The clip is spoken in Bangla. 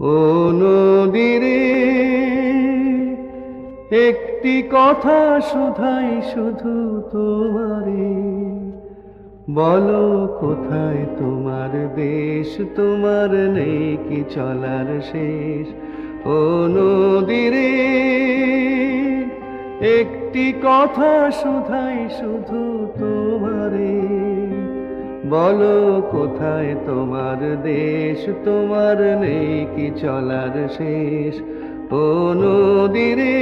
ও নদীরে একটি কথা শুধাই শুধু তোমারে, বলো কোথায় তোমার দেশ, তোমার নেই কি চলার শেষ। ও নদীরে একটি কথা শুধাই শুধু তোমারে, বলো কোথায় তোমার দেশ, তোমার নেই কি চলার শেষ। ও নদীরে